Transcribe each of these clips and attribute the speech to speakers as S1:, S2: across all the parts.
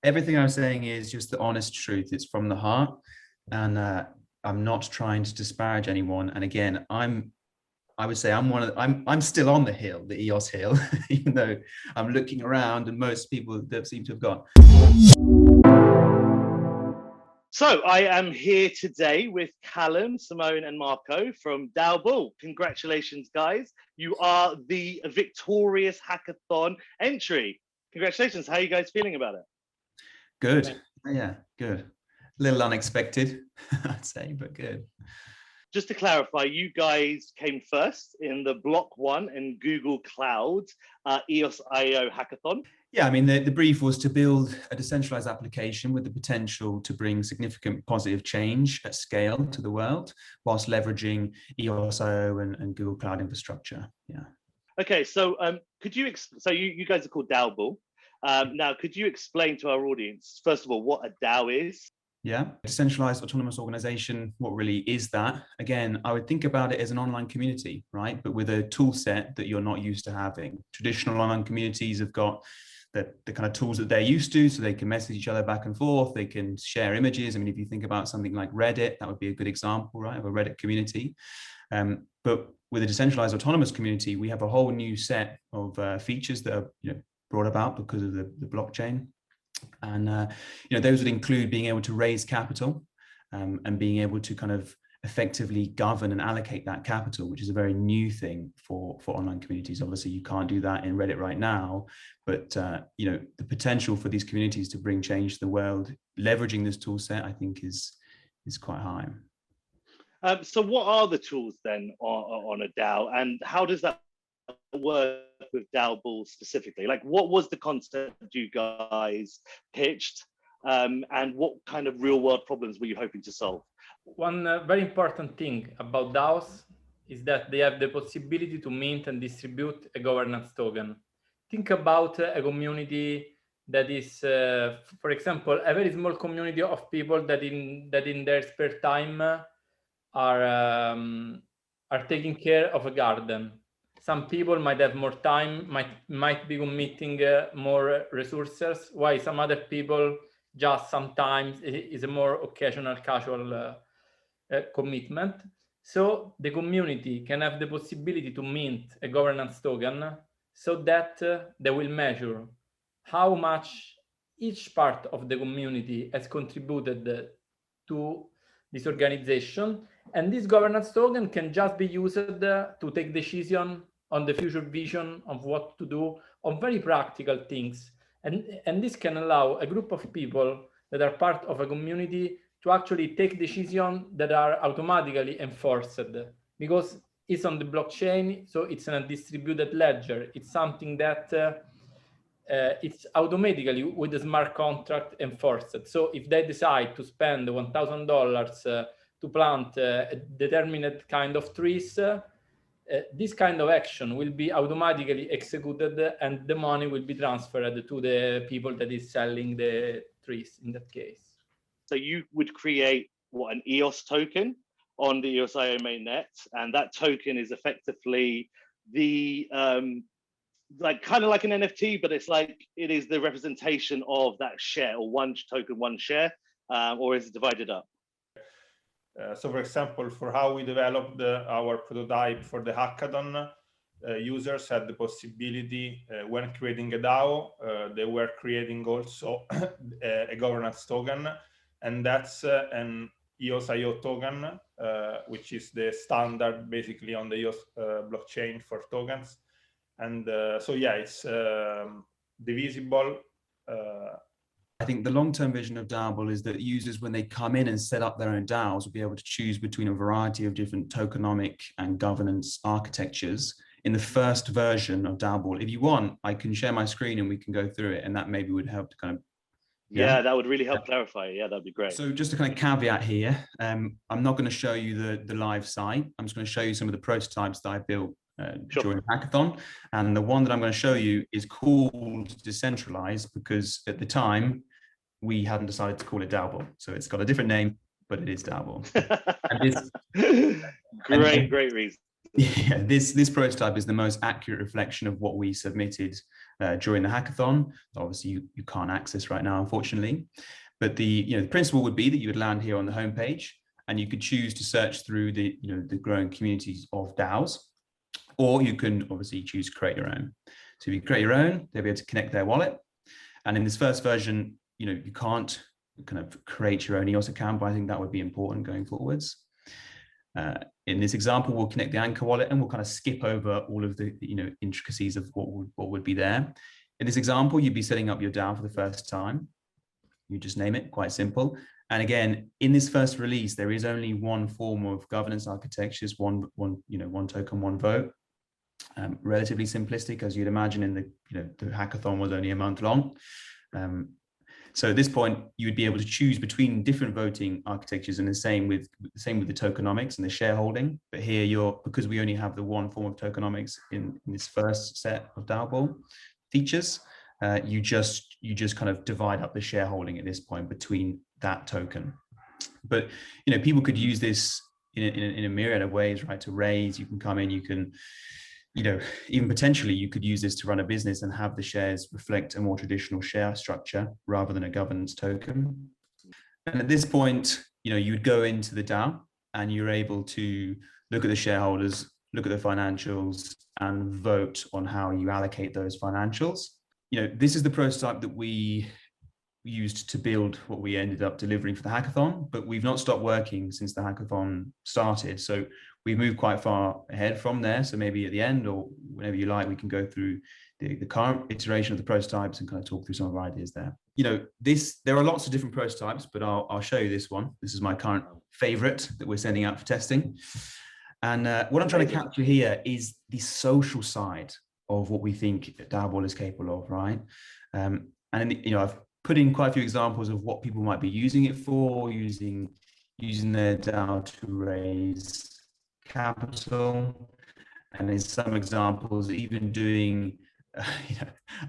S1: everything I'm saying is just the honest truth. It's from the heart, and I'm not trying to disparage anyone. And again, I would say I'm still on the hill, the EOS hill, even though I'm looking around and most people that seem to have gone.
S2: So I am here today with Callum, Simone and Marco from Dao Bull. Congratulations, guys. You are the victorious hackathon entry. Congratulations. How are you guys feeling about it?
S1: Good. Yeah, good. A little unexpected, I'd say, but good.
S2: Just to clarify, you guys came first in the Block.one and Google Cloud EOSIO hackathon.
S1: Yeah, I mean, the brief was to build a decentralized application with the potential to bring significant positive change at scale to the world, whilst leveraging EOSIO and Google Cloud infrastructure. Yeah.
S2: Okay, so you guys are called Dao Bull. Now, could you explain to our audience, first of all, what a DAO is?
S1: Yeah, decentralized autonomous organization, what really is that? Again, I would think about it as an online community, right? But with a tool set that you're not used to having. Traditional online communities have got the kind of tools that they're used to, so they can message each other back and forth, they can share images. I mean, if you think about something like Reddit, that would be a good example, right, of a Reddit community. But with a decentralized autonomous community, we have a whole new set of features that are brought about because of the blockchain. And those would include being able to raise capital and being able to kind of effectively govern and allocate that capital, which is a very new thing for online communities. Obviously, you can't do that in Reddit right now, but the potential for these communities to bring change to the world, leveraging this tool set, I think is quite high.
S2: So what are the tools then on a DAO, and how does that work with Dao Bull specifically? Like, what was the concept you guys pitched, and what kind of real world problems were you hoping to solve?
S3: One very important thing about DAOs is that they have the possibility to mint and distribute a governance token. Think about a community that is, for example, a very small community of people that in their spare time are taking care of a garden. Some people might have more time, might be committing more resources, while some other people just sometimes is a more occasional, casual commitment. So the community can have the possibility to mint a governance token so that they will measure how much each part of the community has contributed to this organization. And this governance token can just be used to take decision on the future vision of what to do, on very practical things. And this can allow a group of people that are part of a community to actually take decisions that are automatically enforced, because it's on the blockchain, so it's in a distributed ledger. It's something that it's automatically with a smart contract enforced. So if they decide to spend $1,000 to plant a determined kind of trees, this kind of action will be automatically executed and the money will be transferred to the people that is selling the trees in that case.
S2: So you would create an EOS token on the EOSIO mainnet, and that token is effectively the kind of like an NFT, but it's like it is the representation of that share, or one token, one share, or is it divided up?
S4: So for example, for how we developed our prototype for the hackathon, users had the possibility, when creating a DAO, they were creating also a governance token, and that's an EOSIO token, which is the standard basically on the EOS blockchain for tokens. And so yeah, it's divisible.
S1: I think the long-term vision of Downbull is that users, when they come in and set up their own DAOs, will be able to choose between a variety of different tokenomic and governance architectures in the first version of Downbull. If you want, I can share my screen and we can go through it, and that maybe would help to kind of...
S2: Yeah, that would really help clarify. Yeah, that'd be great.
S1: So just a kind of caveat here, I'm not going to show you the live site. I'm just going to show you some of the prototypes that I built during hackathon, and the one that I'm going to show you is called Decentralized because at the time we hadn't decided to call it Downbull, so it's got a different name, but it is Downbull.
S2: Great reason.
S1: Yeah, this prototype is the most accurate reflection of what we submitted during the hackathon. Obviously, you can't access right now, unfortunately. But the principle would be that you would land here on the homepage, and you could choose to search through the growing communities of DAOs, or you can obviously choose to create your own. So if you create your own, they'll be able to connect their wallet. And in this first version, you can't kind of create your own EOS account, but I think that would be important going forwards. In this example, we'll connect the Anchor wallet, and we'll kind of skip over all of the intricacies of what would be there. In this example, you'd be setting up your DAO for the first time. You just name it, quite simple. And again, in this first release, there is only one form of governance architectures, one token, one vote. Relatively simplistic, as you'd imagine. In the hackathon was only a month long. So at this point, you would be able to choose between different voting architectures, and the same with the tokenomics and the shareholding. But here, because we only have the one form of tokenomics in this first set of Downbull features, you just kind of divide up the shareholding at this point between that token. But people could use this in a myriad of ways, right? To raise, you can come in, you can. Even potentially you could use this to run a business and have the shares reflect a more traditional share structure rather than a governance token. And at this point, you would go into the DAO and you're able to look at the shareholders, look at the financials, and vote on how you allocate those financials. This is the prototype that we used to build what we ended up delivering for the hackathon, but we've not stopped working since the hackathon started. So we've moved quite far ahead from there. So maybe at the end, or whenever you like, we can go through the current iteration of the prototypes and kind of talk through some of our ideas there. There are lots of different prototypes, but I'll show you this one. This is my current favorite that we're sending out for testing. And what I'm trying to capture here is the social side of what we think Downbull is capable of, right? And I've put in quite a few examples of what people might be using it for, using their DAO to raise capital, and in some examples even doing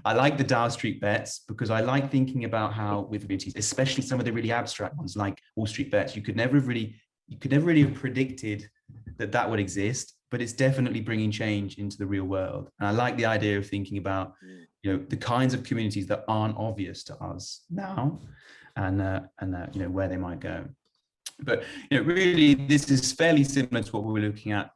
S1: I like the DAO Street bets, because I like thinking about how with communities, especially some of the really abstract ones like Wall Street bets, you could never really have predicted that would exist, but it's definitely bringing change into the real world. And I like the idea of thinking about the kinds of communities that aren't obvious to us now, and where they might go. But really, this is fairly similar to what we were looking at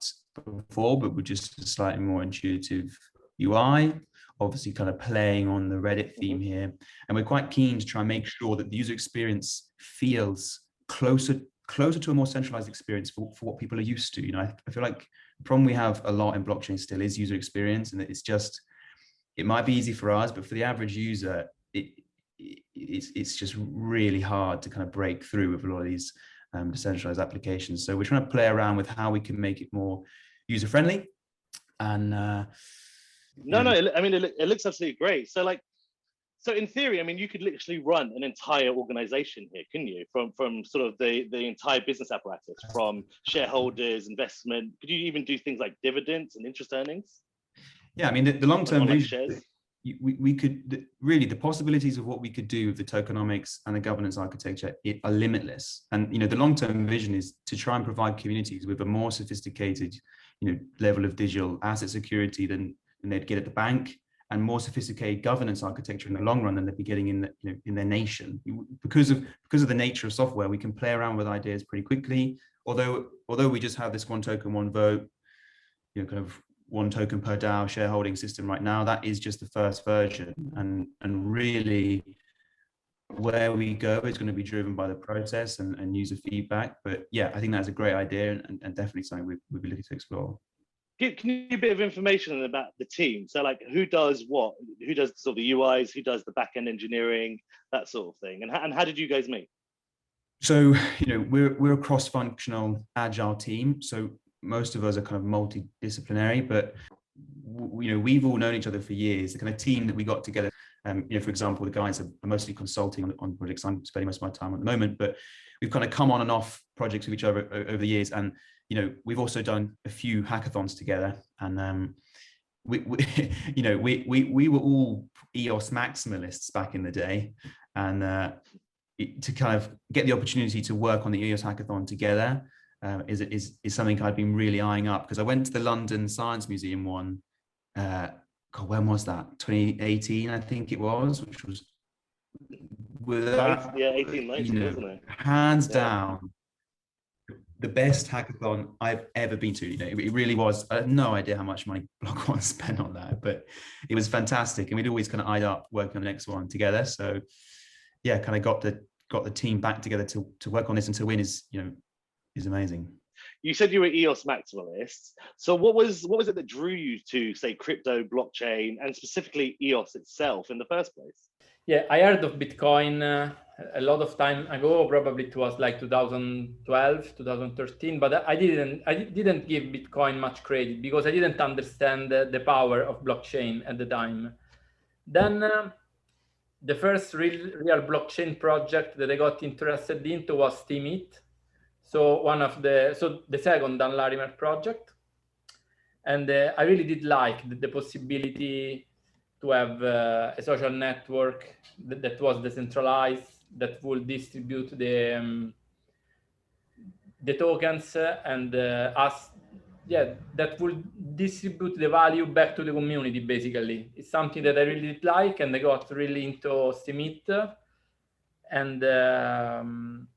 S1: before, but with just a slightly more intuitive UI, obviously kind of playing on the Reddit theme here. And we're quite keen to try and make sure that the user experience feels closer to a more centralized experience for what people are used to. I feel like the problem we have a lot in blockchain still is user experience, and it might be easy for us, but for the average user, it's just really hard to kind of break through with a lot of these decentralized applications. So we're trying to play around with how we can make it more user friendly. And
S2: I mean, it looks absolutely great. So in theory, I mean, you could literally run an entire organization here, couldn't you? From sort of the entire business apparatus, from shareholders, investment. Could you even do things like dividends and interest earnings?
S1: Yeah, I mean, the long-term vision,
S2: shares?
S1: we could really, the possibilities of what we could do with the tokenomics and the governance architecture are limitless. And the long-term vision is to try and provide communities with a more sophisticated level of digital asset security than they'd get at the bank, and more sophisticated governance architecture in the long run than they'd be getting in their nation. Because of the nature of software, we can play around with ideas pretty quickly. Although we just have this one token, one vote, kind of one token per DAO shareholding system right now, that is just the first version. And really, where we go is going to be driven by the process and user feedback. But yeah, I think that's a great idea, and definitely something we'd be looking to explore.
S2: Can you give a bit of information about the team? So like, who does what? Who does sort of the UIs? Who does the back-end engineering? That sort of thing. And how did you guys meet?
S1: So, we're a cross-functional agile team. So most of us are kind of multidisciplinary, but we've all known each other for years. The kind of team that we got together, for example, the guys are mostly consulting on projects I'm spending most of my time at the moment, but we've kind of come on and off projects with each other over the years. And we've also done a few hackathons together, and we were all EOS maximalists back in the day, and to kind of get the opportunity to work on the EOS hackathon together is something I've been really eyeing up, because I went to the London Science Museum one. God, when was that? 2018, I think it was, which was without,
S2: 1890, wasn't it?
S1: hands down the best hackathon I've ever been to. It really was. I had no idea how much money Block.one spent on that, but it was fantastic, and we'd always kind of eyed up working on the next one together. So yeah, kind of got the team back together to work on this and to win is amazing.
S2: You said you were EOS maximalists. So what was it that drew you to, say, crypto, blockchain, and specifically EOS itself in the first place?
S3: Yeah, I heard of Bitcoin a lot of time ago. Probably it was like 2012, 2013. But I didn't give Bitcoin much credit because I didn't understand the power of blockchain at the time. Then the first real blockchain project that I got interested into was Steemit. So the second Dan Larimer project, and I really did like the possibility to have a social network that was decentralized, that will distribute the tokens and that will distribute the value back to the community. Basically, it's something that I really did like, and I got really into Steemit, and then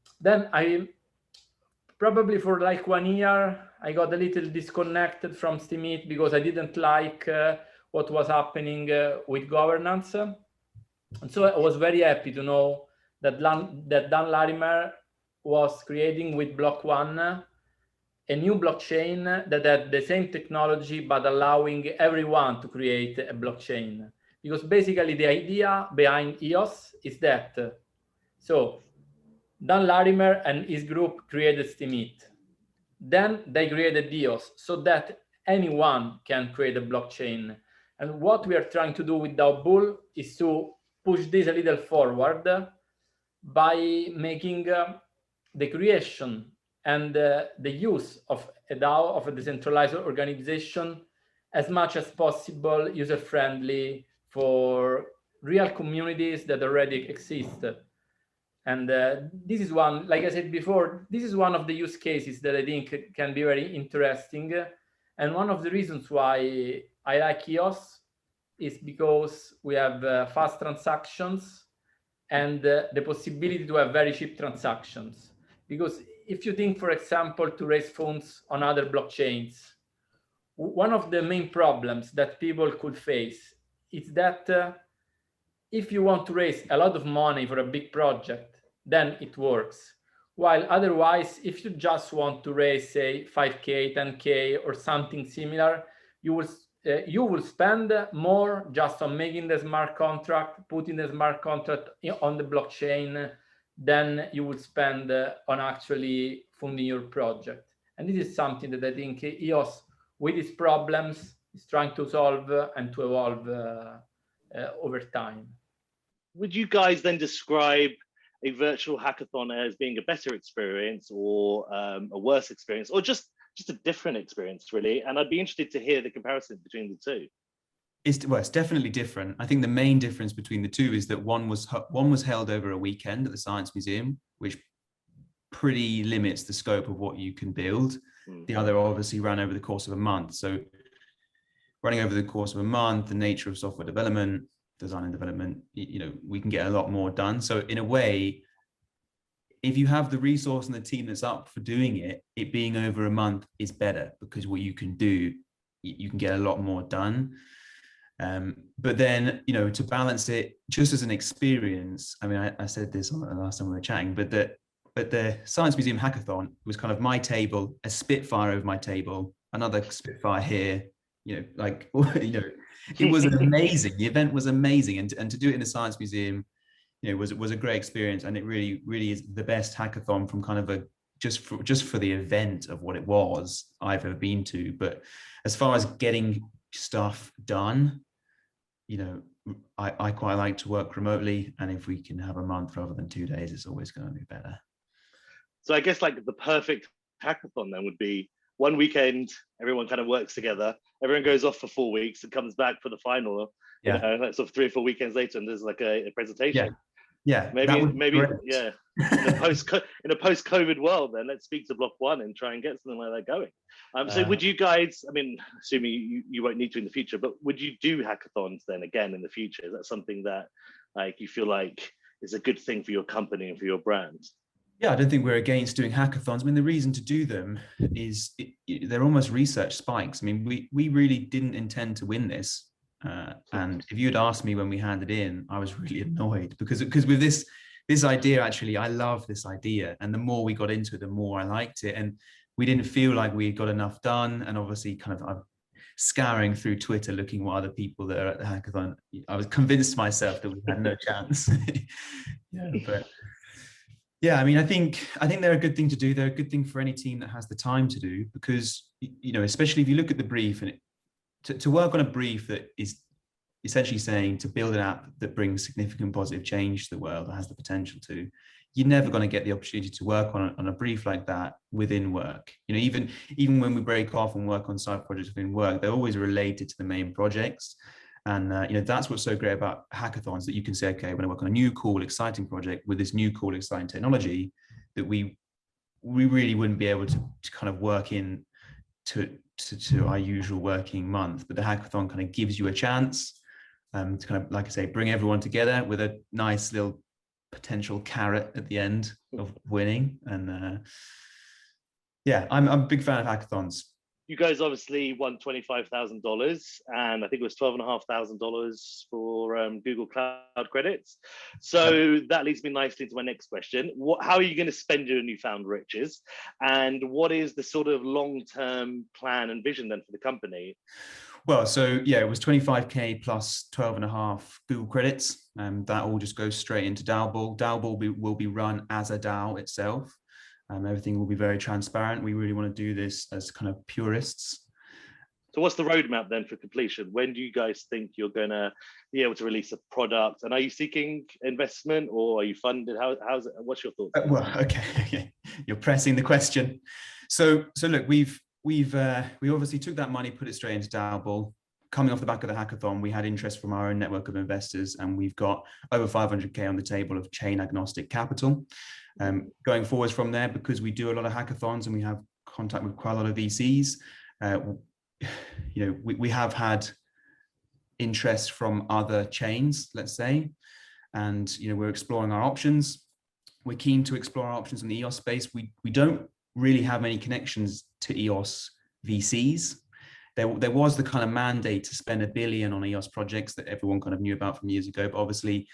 S3: I. Probably for like 1 year, I got a little disconnected from Steemit because I didn't like what was happening with governance. And so I was very happy to know that Dan Larimer was creating with Block.one a new blockchain that had the same technology, but allowing everyone to create a blockchain. Because basically the idea behind EOS is that, so Dan Larimer and his group created Steemit. Then they created EOS so that anyone can create a blockchain. And what we are trying to do with Downbull is to push this a little forward by making the creation and the use of a DAO, of a decentralized organization, as much as possible user-friendly for real communities that already exist. And this is one, like I said before, this is one of the use cases that I think can be very interesting. And one of the reasons why I like EOS is because we have fast transactions and the possibility to have very cheap transactions. Because if you think, for example, to raise funds on other blockchains, one of the main problems that people could face is that if you want to raise a lot of money for a big project, then it works. While otherwise, if you just want to raise, say, 5K, 10K, or something similar, you will spend more just on making the smart contract, putting the smart contract on the blockchain, than you would spend on actually funding your project. And this is something that I think EOS, with its problems, is trying to solve and to evolve over time.
S2: Would you guys then describe a virtual hackathon as being a better experience, or a worse experience, or just a different experience, really? And I'd be interested to hear the comparison between the two.
S1: It's definitely different. I think the main difference between the two is that one was held over a weekend at the Science Museum, which pretty limits the scope of what you can build. The other obviously ran over the course of a month. So running over the course of a month, the nature of software development, design and development, we can get a lot more done. So in a way, if you have the resource and the team that's up for doing it, it being over a month is better, because what you can do, you can get a lot more done. But then, to balance it just as an experience, I mean, I said this last time we were chatting, but the Science Museum Hackathon was kind of my table, a Spitfire over my table, another Spitfire here, it was amazing. The event was amazing, and to do it in the Science Museum, was a great experience. And it really is the best hackathon from kind of just for the event of what it was I've ever been to. But as far as getting stuff done, I quite like to work remotely, and if we can have a month rather than 2 days, it's always going to be better. So
S2: I guess like the perfect hackathon then would be one weekend, everyone kind of works together, everyone goes off for 4 weeks and comes back for the final, like sort of 3 or 4 weekends later, and there's like a presentation.
S1: Yeah,
S2: maybe yeah. In a post-COVID world, then let's speak to Block.one and try and get something like that going. So would you guys, I mean, assuming you won't need to in the future, but would you do hackathons then again in the future? Is that something that like you feel like is a good thing for your company and for your brand?
S1: Yeah, I don't think we're against doing hackathons. I mean, the reason to do them is they're almost research spikes. I mean, we really didn't intend to win this. And if you had asked me when we handed in, I was really annoyed because with this idea, actually, I love this idea. And the more we got into it, the more I liked it. And we didn't feel like we got enough done. And obviously kind of I'm scouring through Twitter, looking what other people that are at the hackathon, I was convinced myself that we had no chance. Yeah, but yeah, I mean, I think they're a good thing to do. They're a good thing for any team that has the time to do, because, you know, especially if you look at the brief and to work on a brief that is essentially saying to build an app that brings significant positive change to the world, that has the potential to, you're never going to get the opportunity to work on a brief like that within work. You know, even when we break off and work on side projects within work, they're always related to the main projects. And you know, that's what's so great about hackathons, that you can say, okay, when I work on a new, cool, exciting project with this new, cool, exciting technology, that we really wouldn't be able to kind of work in to our usual working month. But the hackathon kind of gives you a chance to kind of, like I say, bring everyone together with a nice little potential carrot at the end of winning. And yeah, I'm a big fan of hackathons.
S2: You guys obviously won $25,000, and I think it was $12,500 for Google Cloud credits. So that leads me nicely into my next question. How are you going to spend your newfound riches, and what is the sort of long-term plan and vision then for the company?
S1: Well, so yeah, it was 25K plus 12.5 Google credits, and that all just goes straight into Downbull. Downbull will be run as a DAO itself. Everything will be very transparent. We really want to do this as kind of purists.
S2: So what's the roadmap then for completion? When do you guys think you're going to be able to release a product? And are you seeking investment, or are you funded? How's it? What's your thoughts?
S1: Well, okay, you're pressing the question. So look, we obviously took that money, put it straight into Downbull. Coming off the back of the hackathon, we had interest from our own network of investors, and we've got over 500K on the table of chain agnostic capital. Going forwards from there, because we do a lot of hackathons and we have contact with quite a lot of VCs, you know, we have had interest from other chains, let's say, and you know, we're exploring our options. We're keen to explore our options in the EOS space. We don't really have any connections to EOS VCs. There was the kind of mandate to spend $1 billion on EOS projects that everyone kind of knew about from years ago, but obviously,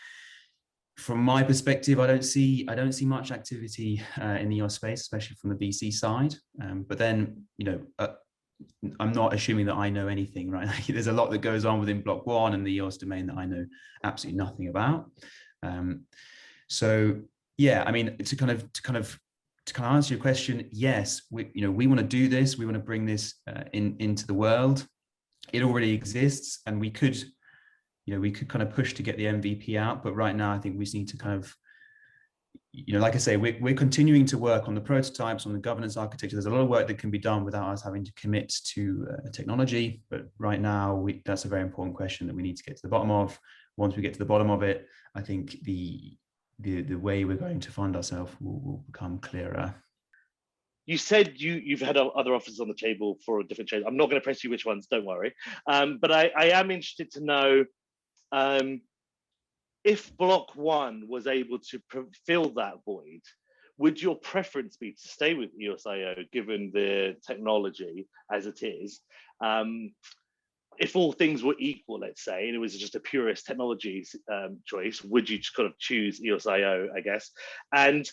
S1: from my perspective, I don't see much activity in the EOS space, especially from the VC side. But then, you know, I'm not assuming that I know anything, right? There's a lot that goes on within Block.one and the EOS domain that I know absolutely nothing about. So yeah, I mean, to kind of answer your question, yes, we want to do this. We want to bring this into the world. It already exists, and we could kind of push to get the MVP out. But right now, I think we just need to kind of, you know, like I say, we're continuing to work on the prototypes, on the governance architecture. There's a lot of work that can be done without us having to commit to technology. But right now, that's a very important question that we need to get to the bottom of. Once we get to the bottom of it, I think the way we're going to fund ourselves will become clearer.
S2: You said you've had other offers on the table for different chains. I'm not going to press you which ones, don't worry. But I am interested to know if Block.one was able to fill that void, would your preference be to stay with EOSIO given the technology as it is? If all things were equal, let's say, and it was just a purist technology choice, would you just kind of choose EOSIO, I guess? And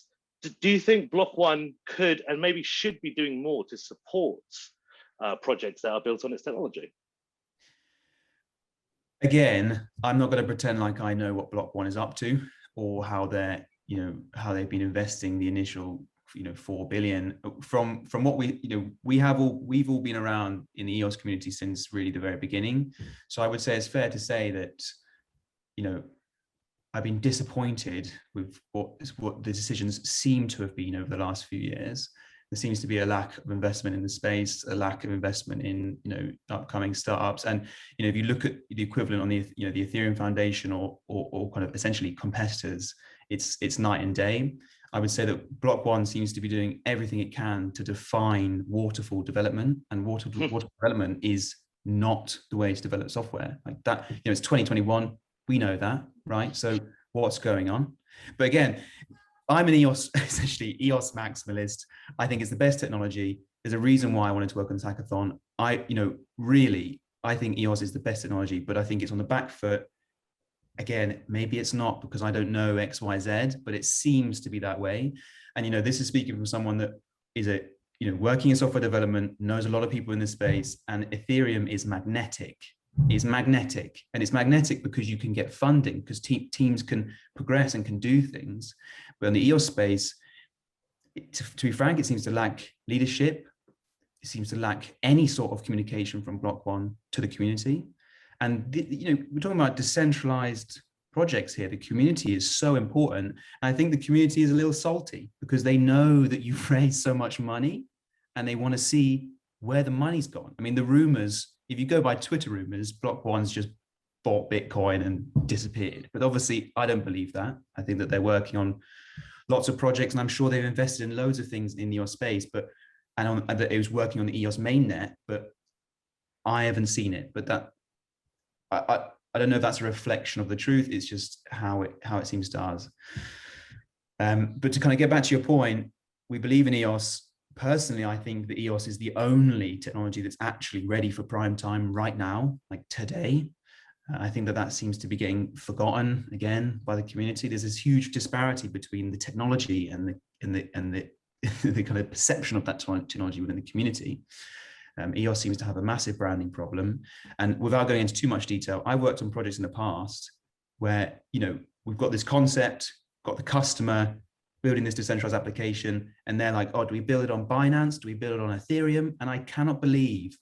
S2: do you think Block.one could and maybe should be doing more to support projects that are built on its technology?
S1: Again, I'm not going to pretend like I know what Block.one is up to, or how they've been investing the initial, $4 billion. From what we've all been around in the EOS community since really the very beginning. So I would say it's fair to say that, I've been disappointed with what the decisions seem to have been over the last few years. There seems to be a lack of investment in the space, a lack of investment in upcoming startups. And if you look at the equivalent on the Ethereum Foundation or kind of essentially competitors it's night and day. I would say that Block.one seems to be doing everything it can to define waterfall development, and waterfall development is not the way to develop software like that. You know, it's 2021. We know that, right? So what's going on? But again, I'm an EOS, essentially EOS maximalist. I think it's the best technology. There's a reason why I wanted to work on this hackathon. I think EOS is the best technology, but I think it's on the back foot. Again, maybe it's not because I don't know X, Y, Z, but it seems to be that way. And, you know, this is speaking from someone that is working in software development, knows a lot of people in this space, and Ethereum is magnetic. And it's magnetic because you can get funding, because teams can progress and can do things. But in the EOS space, to be frank, it seems to lack leadership. It seems to lack any sort of communication from Block.one to the community. And we're talking about decentralized projects here. The community is so important. And I think the community is a little salty because they know that you've raised so much money and they want to see where the money's gone. I mean, the rumors, if you go by Twitter rumors, Block.one's just bought Bitcoin and disappeared. But obviously, I don't believe that. I think that they're working on lots of projects, and I'm sure they've invested in loads of things in the EOS space, and it was working on the EOS mainnet, but I haven't seen it. But that I don't know if that's a reflection of the truth. It's just how it seems to us. But to kind of get back to your point, we believe in EOS. Personally, I think that EOS is the only technology that's actually ready for prime time right now, like today. I think that seems to be getting forgotten again by the community. There's this huge disparity between the technology and the the kind of perception of that technology within the community. EOS seems to have a massive branding problem. And without going into too much detail, I worked on projects in the past where, we've got this concept, got the customer building this decentralized application, and they're like, oh, do we build it on Binance? Do we build it on Ethereum? And I cannot believe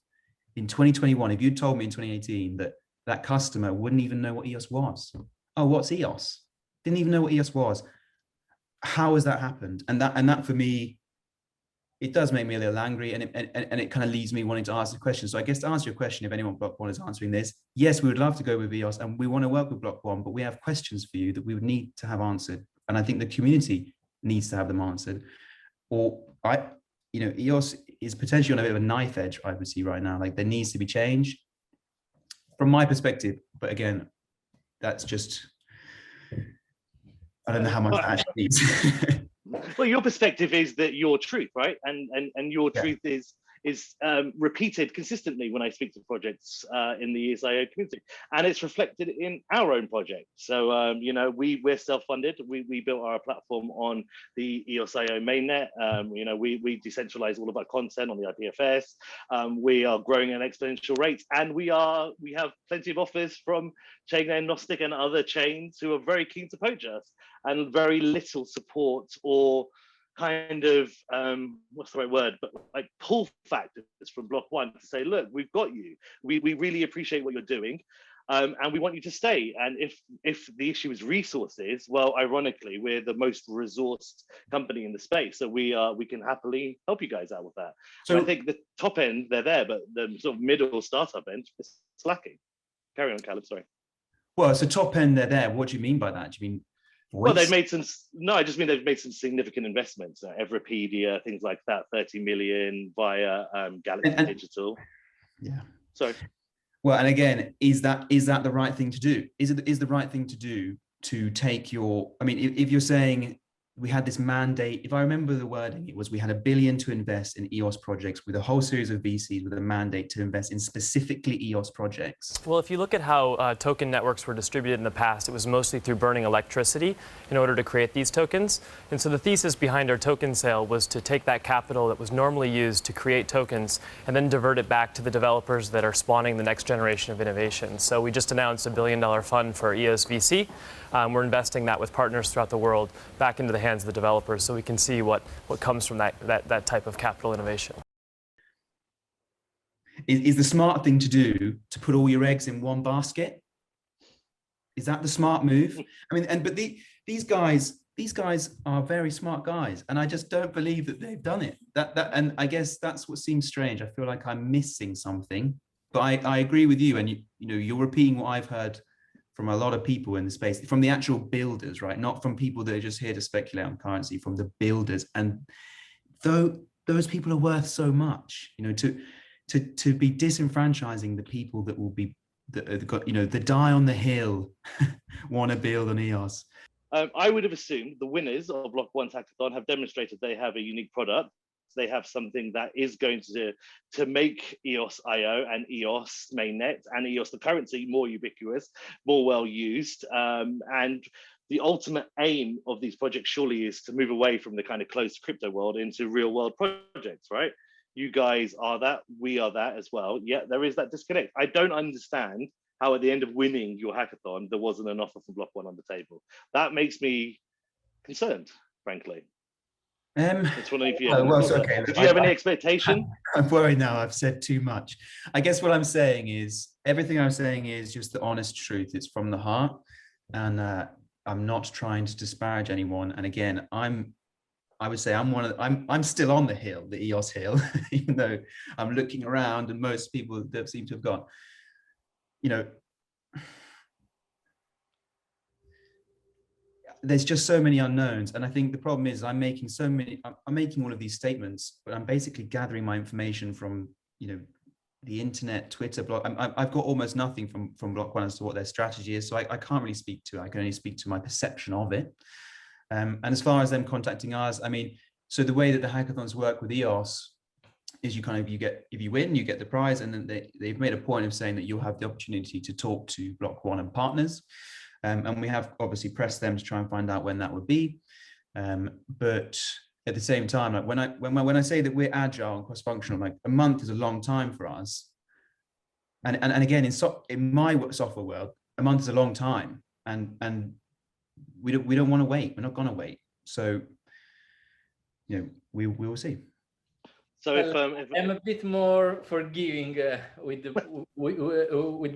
S1: in 2021, if you'd told me in 2018 that customer wouldn't even know what EOS was. Oh, what's EOS? Didn't even know what EOS was. How has that happened? And that for me, it does make me a little angry, and it kind of leaves me wanting to ask the question. So I guess to answer your question, if anyone Block.one is answering this, yes, we would love to go with EOS and we want to work with Block.one, but we have questions for you that we would need to have answered. And I think the community needs to have them answered. Or EOS is potentially on a bit of a knife edge, I would see right now. Like, there needs to be change from my perspective. But again, that's just, I don't know how much that actually needs.
S2: Well, your perspective is that your truth, right? And your truth is repeated consistently when I speak to projects in the EOSIO community, and it's reflected in our own project. So we're self-funded. We built our platform on the EOSIO mainnet. We decentralize all of our content on the IPFS. We are growing at an exponential rate, and we have plenty of offers from chain agnostic and other chains who are very keen to poach us, and very little support or kind of what's the right word, but like pull factors from Block.one to say, look, we've got you. We really appreciate what you're doing, and we want you to stay. And if the issue is resources, well, ironically, we're the most resourced company in the space, so we can happily help you guys out with that. So I think the top end, they're there, but the sort of middle startup end is lacking. Carry on, Caleb, sorry.
S1: Well, so top end, they're there. What do you mean by that? Do you mean voice?
S2: Well, they've made some. No, I just mean they've made some significant investments. Everipedia, things like that, 30 million via Galaxy Digital. Yeah. Sorry.
S1: Well, and again, is that the right thing to do? Is the right thing to do to take your? I mean, if you're saying we had this mandate, if I remember the wording, it was we had $1 billion to invest in EOS projects with a whole series of VCs with a mandate to invest in specifically EOS projects.
S5: Well, if you look at how token networks were distributed in the past, it was mostly through burning electricity in order to create these tokens. And so the thesis behind our token sale was to take that capital that was normally used to create tokens and then divert it back to the developers that are spawning the next generation of innovation. So we just announced $1 billion fund for EOS VC. We're investing that with partners throughout the world back into the hands of the developers, so we can see what comes from that type of capital innovation.
S1: Is the smart thing to do to put all your eggs in one basket? Is that the smart move? I mean, but these guys are very smart guys, and I just don't believe that they've done it. And I guess that's what seems strange. I feel like I'm missing something, but I agree with you, and you're repeating what I've heard from a lot of people in the space, from the actual builders, right? Not from people that are just here to speculate on currency, from the builders. And though those people are worth so much, you know, to be disenfranchising the people that will be, that got, you know, the die on the hill want to build on EOS.
S2: I would have assumed the winners of Block.one's hackathon have demonstrated they have a unique product. They have something that is going to make EOSIO and EOS mainnet and EOS the currency more ubiquitous, more well used. And the ultimate aim of these projects surely is to move away from the kind of closed crypto world into real world projects, right? You guys are that, we are that as well. Yet there is that disconnect. I don't understand how at the end of winning your hackathon, there wasn't an offer for Block.one on the table. That makes me concerned, frankly. It's one of you.
S1: Okay.
S2: Did you have any expectation?
S1: I'm worried now. I've said too much. I guess what I'm saying is, everything I'm saying is just the honest truth. It's from the heart, and I'm not trying to disparage anyone. And again, I would say I'm still on the hill, the EOS hill, even though I'm looking around and most people that seem to have gone, you know, there's just so many unknowns. And I think the problem is I'm making all of these statements, but I'm basically gathering my information from, you know, the internet, Twitter, blog. I've got almost nothing from Block.one as to what their strategy is. So I can't really speak to it. I can only speak to my perception of it. And as far as them contacting us, I mean, so the way that the hackathons work with EOS is if you win, you get the prize. And then they've made a point of saying that you'll have the opportunity to talk to Block.one and partners. And we have obviously pressed them to try and find out when that would be. But at the same time, like when I say that we're agile and cross-functional, like a month is a long time for us. And again, in my software world, a month is a long time. And we don't want to wait. We're not going to wait. So, you know, we will see.
S2: So if
S3: I'm a bit more forgiving with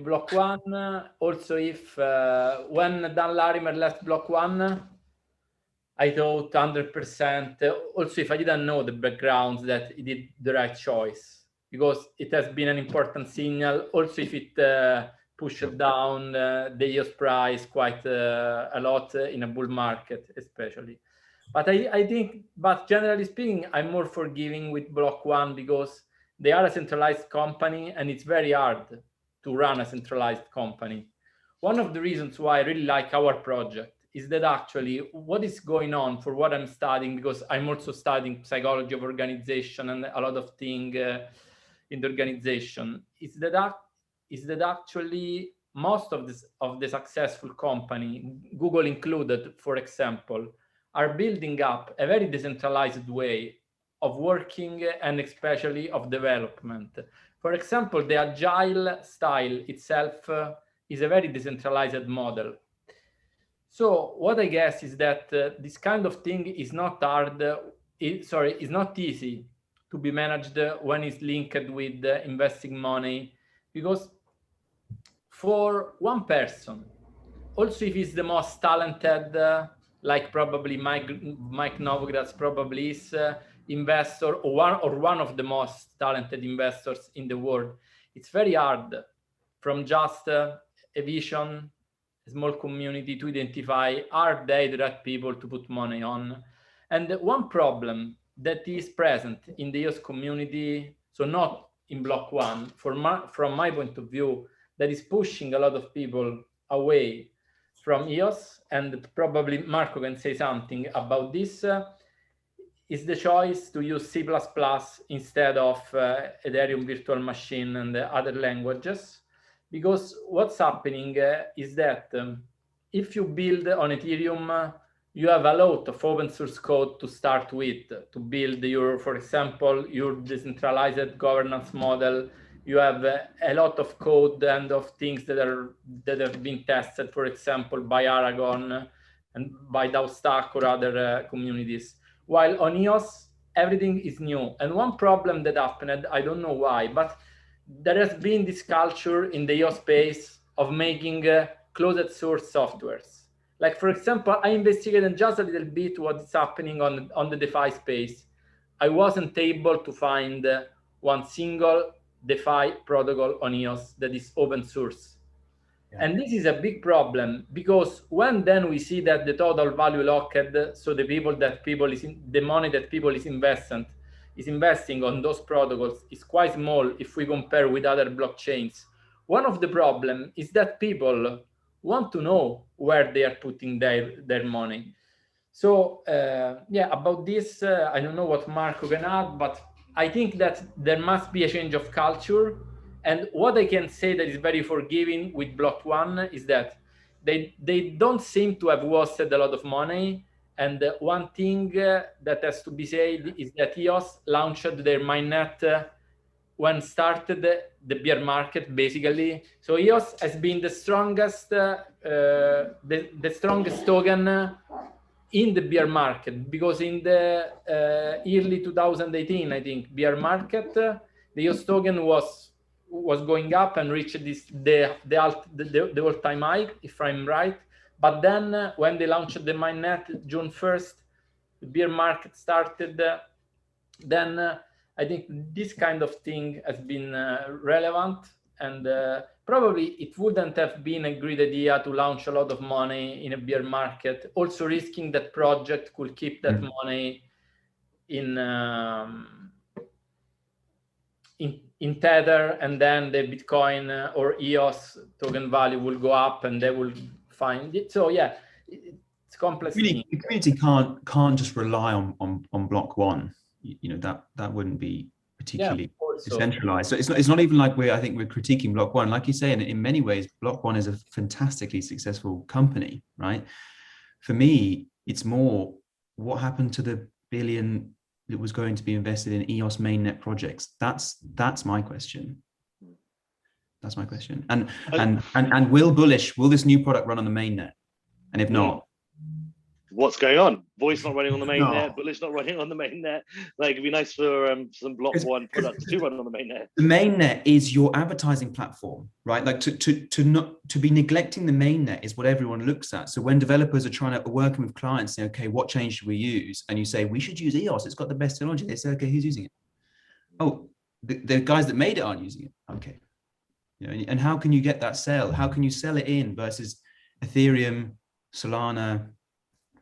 S3: Block.one. Also, if when Dan Larimer left Block.one, I thought 100%. Also, if I didn't know the background, that he did the right choice, because it has been an important signal. Also, if it pushed down the EOS price quite a lot in a bull market, especially. But I think, but generally speaking, I'm more forgiving with Block.one because they are a centralized company and it's very hard to run a centralized company. One of the reasons why I really like our project is that actually what is going on for what I'm studying, because I'm also studying psychology of organization and a lot of things in the organization, is that actually most of the successful company, Google included, for example, are building up a very decentralized way of working and especially of development. For example, the agile style itself is a very decentralized model. So what I guess is that this kind of thing is not hard, is not easy to be managed when it's linked with investing money, because for one person, also if he's the most talented, like probably Mike Novogratz probably is investor, or one of the most talented investors in the world, it's very hard from just a vision, a small community, to identify are they the right people to put money on. And one problem that is present in the EOS community, so not in Block.one, from my point of view, that is pushing a lot of people away from EOS, and probably Marco can say something about this, is the choice to use C++ instead of Ethereum virtual machine and other languages. Because what's happening is that if you build on Ethereum, you have a lot of open source code to start with, to build your, for example, your decentralized governance model. You have a lot of code and of things that have been tested, for example, by Aragon and by DAO Stack or other communities. While on EOS, everything is new. And one problem that happened, I don't know why, but there has been this culture in the EOS space of making closed source softwares. Like, for example, I investigated just a little bit what is happening on the DeFi space. I wasn't able to find one single DeFi protocol on EOS that is open source. And this is a big problem, because when then we see that the total value locked, so the money that people is investing on those protocols is quite small if we compare with other blockchains. One of the problem is that people want to know where they are putting their money. So yeah, about this, I don't know what Marco can add, but I think that there must be a change of culture. And what I can say that is very forgiving with Block.one is that they don't seem to have wasted a lot of money. And one thing that has to be said is that EOS launched their mainnet when started the bear market, basically. So EOS has been the strongest, the strongest token in the bear market, because in the early 2018, I think, bear market, the EOS token was going up and reached the all-time high, if I'm right. But then when they launched the mainnet June 1st, the bear market started. Then I think this kind of thing has been relevant, and probably it wouldn't have been a great idea to launch a lot of money in a bear market, also risking that project could keep that money in Tether, and then the Bitcoin or EOS token value will go up and they will find it. So yeah, it's complex.
S1: The community can't just rely on Block.one. You know, that wouldn't be particularly decentralized. So it's not even like I think we're critiquing Block.one. Like you say, and in many ways, Block.one is a fantastically successful company, right? For me, it's more what happened to the billion that was going to be invested in EOS mainnet projects. That's my question. That's my question. And will this new product run on the mainnet? And if not,
S2: what's going on? Voice not running on the mainnet, Bullish not running on the mainnet. Like, it'd be nice for some Block.one products to run on the mainnet.
S1: The mainnet is your advertising platform, right? Like to be neglecting the mainnet is what everyone looks at. So when developers are trying to working with clients, say, okay, what chain should we use? And you say, we should use EOS. It's got the best technology. They say, okay, who's using it? Oh, the guys that made it aren't using it. Okay. You know, and how can you get that sell? How can you sell it in versus Ethereum, Solana,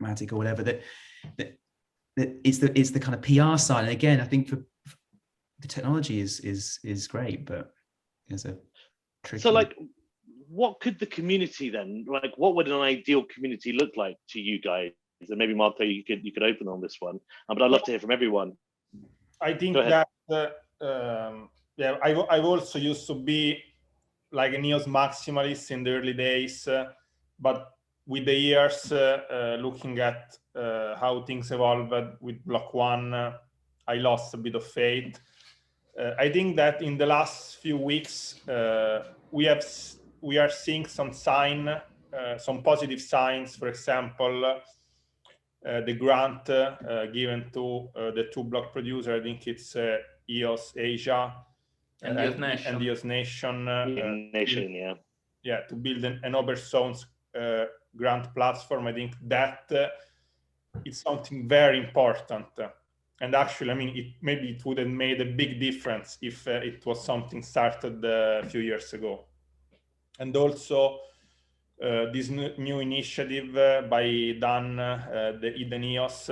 S1: Matic, or whatever? That it's the kind of PR side. And again, I think for the technology is great, but there's a tricky.
S2: So, like, what could the community then, like, what would an ideal community look like to you guys? And maybe Marco, you could open on this one, but I'd love to hear from everyone.
S4: I think that yeah, I've also used to be like an EOS maximalist in the early days, but with the years, looking at how things evolved with Block.one, I lost a bit of faith. I think that in the last few weeks, we are seeing some positive signs. For example, the grant given to the two block producers, I think it's EOS Asia and EOS Nation. Yeah, to build an open source grant platform. I think that it's something very important. And actually, I mean, maybe it would have made a big difference if it was something started a few years ago. And also this new initiative by Dan, the Eden EOS,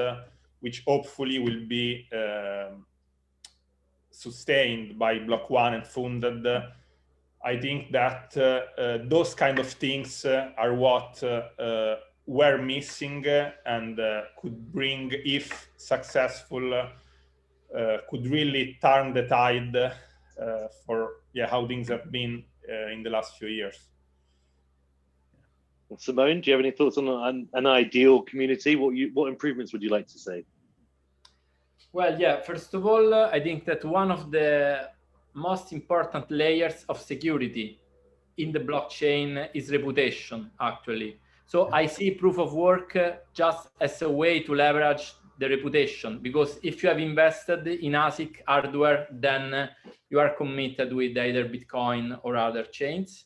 S4: which hopefully will be sustained by Block.one and funded. I think that those kind of things are what were missing and could bring, if successful, could really turn the tide for how things have been in the last few years.
S2: Simone, do you have any thoughts on an ideal community? What improvements would you like to see?
S3: Well, yeah, first of all, I think that one of the most important layers of security in the blockchain is reputation, actually. So I see proof of work just as a way to leverage the reputation, because if you have invested in ASIC hardware, then you are committed with either Bitcoin or other chains.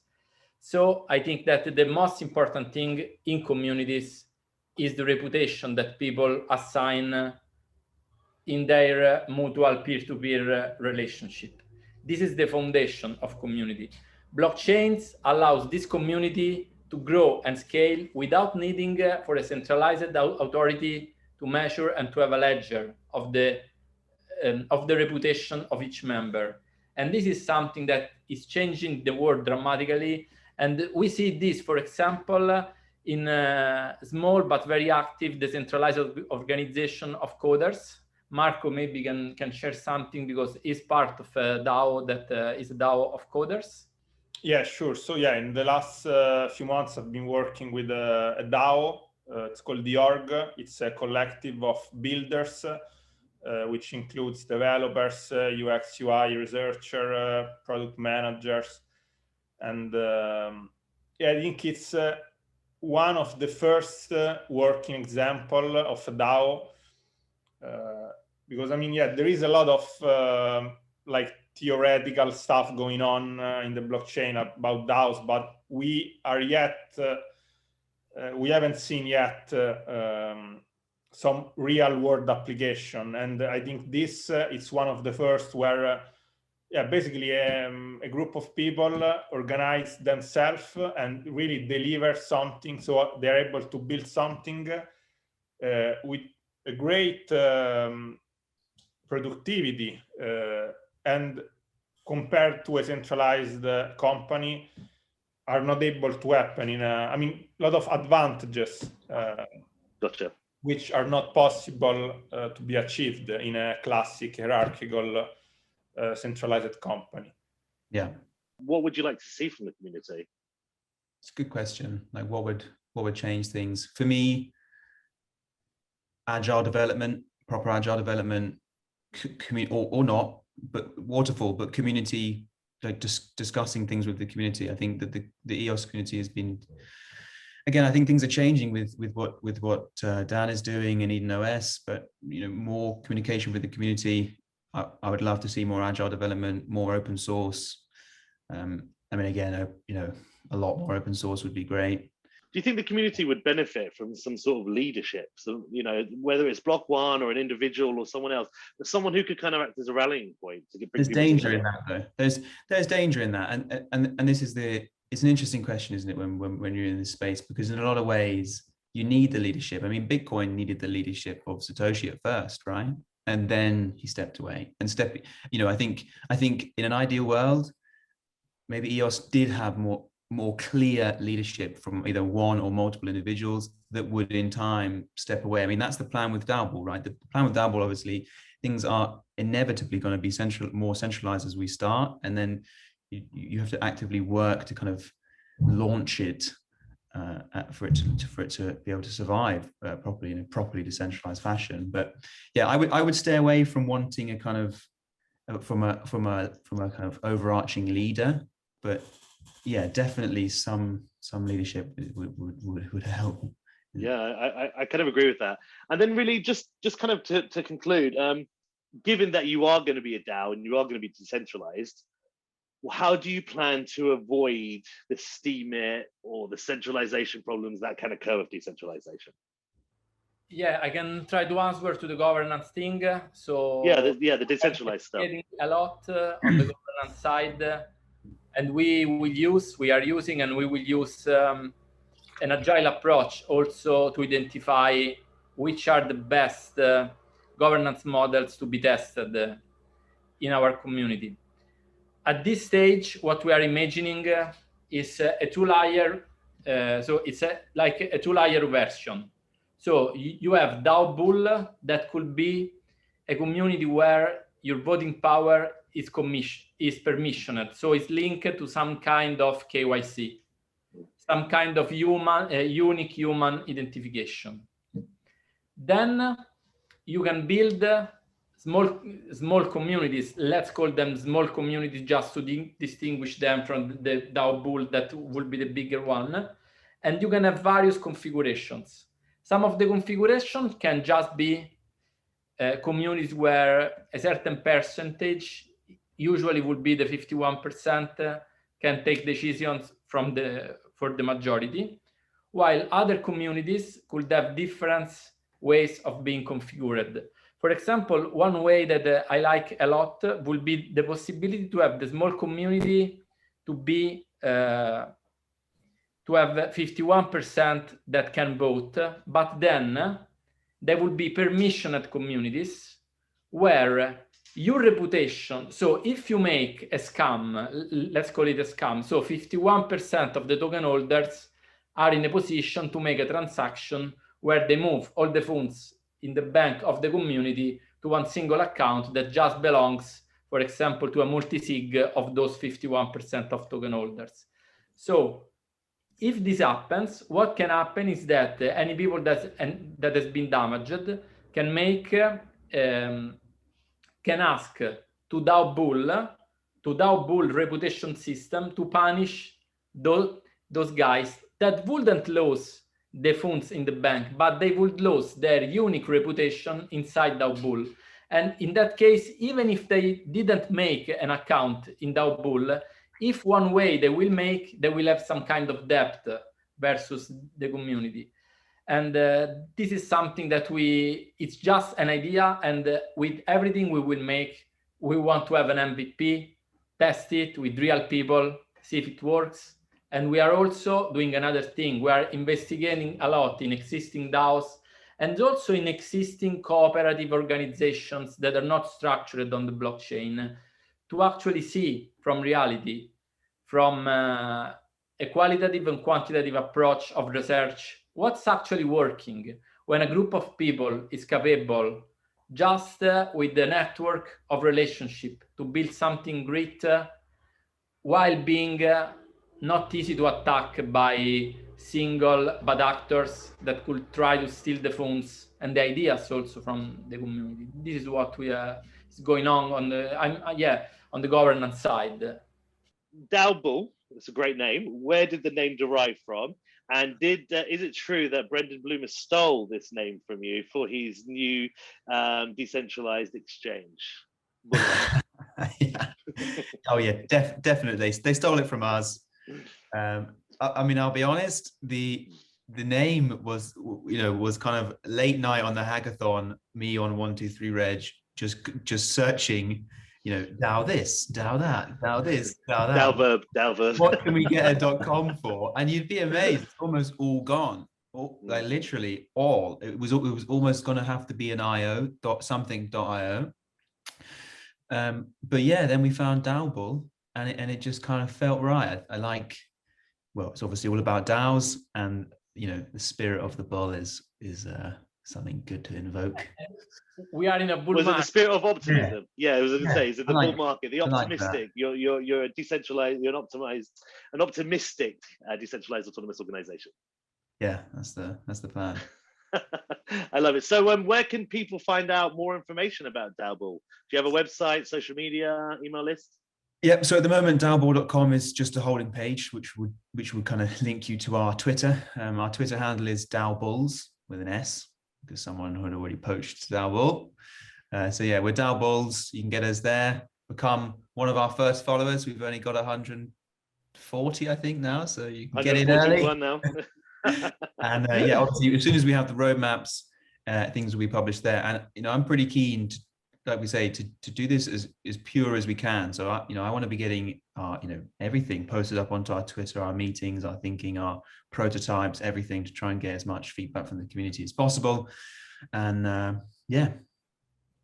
S3: So I think that the most important thing in communities is the reputation that people assign in their mutual peer-to-peer relationship. This is the foundation of community. Blockchains allows this community to grow and scale without needing for a centralized authority to measure and to have a ledger of the reputation of each member. And this is something that is changing the world dramatically. And we see this, for example, in a small but very active decentralized organization of coders. Marco maybe can share something because he's part of a DAO that is a DAO of coders.
S4: Yeah, sure. So yeah, in the last few months, I've been working with a DAO. It's called the Org. It's a collective of builders, which includes developers, UX, UI, researcher, product managers. And yeah, I think it's one of the first working example of a DAO. Because I mean, yeah, there is a lot of like theoretical stuff going on in the blockchain about DAOs, but we haven't seen yet some real world application. And I think this is one of the first where yeah, basically a group of people organize themselves and really deliver something, so they're able to build something with a great productivity and compared to a centralized company are not able to happen in a, I mean, a lot of advantages
S2: Gotcha.
S4: which are not possible to be achieved in a classic hierarchical centralized company.
S1: Yeah.
S2: What would you like to see from the community?
S1: It's a good question. Like what would change things? For me, agile development, proper agile development, or not, but waterfall, but community, like discussing things with the community. I think that the EOS community has been, again, I think things are changing with what Dan is doing and EOS, but you know, more communication with the community. I would love to see more agile development, more open source. I mean, again, you know, a lot more open source would be great.
S2: Do you think the community would benefit from some sort of leadership? So, you know, whether it's Block.one or an individual or someone else, but someone who could kind of act as a rallying point to get.
S1: There's danger in that, though. There's danger in that, and this is it's an interesting question, isn't it? When you're in this space, because in a lot of ways you need the leadership. I mean, Bitcoin needed the leadership of Satoshi at first, right? And then he stepped away and you know, I think in an ideal world, maybe EOS did have more clear leadership from either one or multiple individuals that would in time step away. I mean, that's the plan with Downbull, right? The plan with Downbull, obviously, things are inevitably going to be more centralized as we start. And then you have to actively work to kind of launch it for it to be able to survive properly in a properly decentralized fashion. But yeah, I would stay away from wanting a kind of from a kind of overarching leader, but yeah, definitely some leadership would help.
S2: Yeah, I kind of agree with that. And then really just kind of to conclude, given that you are going to be a DAO and you are going to be decentralized, how do you plan to avoid the steamit or the centralization problems that can occur with decentralization?
S3: Yeah, I can try to answer to the governance thing. So
S2: yeah, the decentralized stuff.
S3: A lot on the governance side, and we are using and we will use an agile approach also to identify which are the best governance models to be tested in our community. At this stage, what we are imagining is a two-layer, so it's like a two-layer version. So you have DAO Bull, that could be a community where your voting power is permissioned. So it's linked to some kind of KYC, some kind of unique human identification. Then you can build small communities. Let's call them small communities just to distinguish them from the DAO Bull that will be the bigger one. And you can have various configurations. Some of the configurations can just be communities where a certain percentage, usually would be the 51%, can take decisions for the majority, while other communities could have different ways of being configured. For example, one way that I like a lot will be the possibility to have the small community to be to have 51% that can vote, but then there will be permissioned communities where your reputation, so if you make a scam, let's call it a scam, so 51% of the token holders are in a position to make a transaction where they move all the funds in the bank of the community to one single account that just belongs, for example, to a multi-sig of those 51% of token holders. So if this happens, what can happen is that any people that has been damaged can make can ask to DAO Bull reputation system to punish those guys that wouldn't lose the funds in the bank, but they would lose their unique reputation inside DAO Bull. And in that case, even if they didn't make an account in DAO Bull, if one way they will have some kind of debt versus the community. And this is something that it's just an idea, and with everything we will make, we want to have an MVP, test it with real people, see if it works. And we are also doing another thing. We are investigating a lot in existing DAOs and also in existing cooperative organizations that are not structured on the blockchain, to actually see from reality, from a qualitative and quantitative approach of research, what's actually working when a group of people is capable, just with the network of relationship, to build something great while being not easy to attack by single bad actors that could try to steal the funds and the ideas also from the community. This is what is going on the governance side.
S2: Downbull, it's a great name. Where did the name derive from? And is it true that Brendan Bloomer stole this name from you for his new decentralized exchange?
S1: Yeah. Oh yeah, definitely. They stole it from us. I mean, I'll be honest. The name was kind of late night on the hackathon. Me on 123 Reg, just searching. DAO this, DAO that, DAO this, DAO that.
S2: DAO verb.
S1: What can we get a .com for? And you'd be amazed. It's almost all gone. Like literally all. It was almost going to have to be an .io. But yeah, then we found Downbull, and it just kind of felt right. I like. Well, it's obviously all about DAOs, and the spirit of the bull is something good to invoke.
S3: We are in a bull
S2: market.
S3: Was it
S2: the spirit of optimism? Yeah, I was going to say, is it the bull
S1: like
S2: market? The optimistic. You're a decentralized. You're an optimistic decentralized autonomous organization.
S1: Yeah, that's the plan.
S2: I love it. So, where can people find out more information about Downbull? Do you have a website, social media, email list?
S1: Yep. So at the moment, Downbull.com is just a holding page, which would kind of link you to our Twitter. Our Twitter handle is DAOBulls with an S, because someone had already poached Downbull. So yeah, we're DAOBulls. You can get us there. Become one of our first followers. We've only got 140, I think, now. So you can get in early.
S2: Now.
S1: And yeah, obviously, as soon as we have the roadmaps, things will be published there. And I'm pretty keen to, like we say, to do this as pure as we can. So I want to be getting everything posted up onto our Twitter, our meetings, our thinking, our prototypes, everything, to try and get as much feedback from the community as possible. And yeah,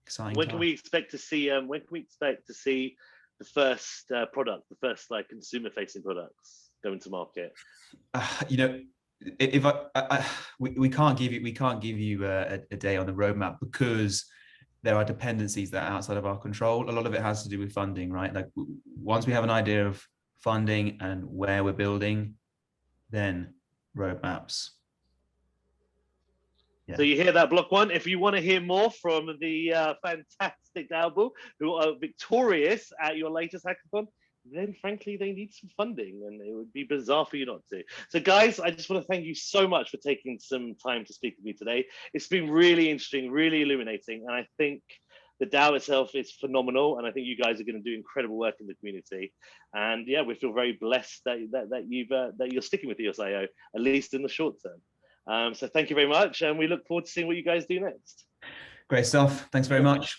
S1: exciting.
S2: When can we expect to see? When can we expect to see the first product, the first consumer facing products going to market?
S1: If we can't give you a day on the roadmap, because there are dependencies that are outside of our control. A lot of it has to do with funding, right? Like once we have an idea of funding and where we're building, then roadmaps. Yeah.
S2: So you hear that, Block.one? If you want to hear more from the fantastic Downbull, who are victorious at your latest hackathon, then frankly, they need some funding, and it would be bizarre for you not to. So guys, I just want to thank you so much for taking some time to speak with me today. It's been really interesting, really illuminating, and I think the DAO itself is phenomenal, and I think you guys are going to do incredible work in the community. And yeah, we feel very blessed that you're sticking with EOSIO, at least in the short term. So thank you very much, and we look forward to seeing what you guys do next.
S1: Great stuff. Thanks very much.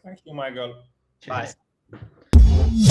S4: Thank you, Michael.
S1: Cheers.
S3: Bye.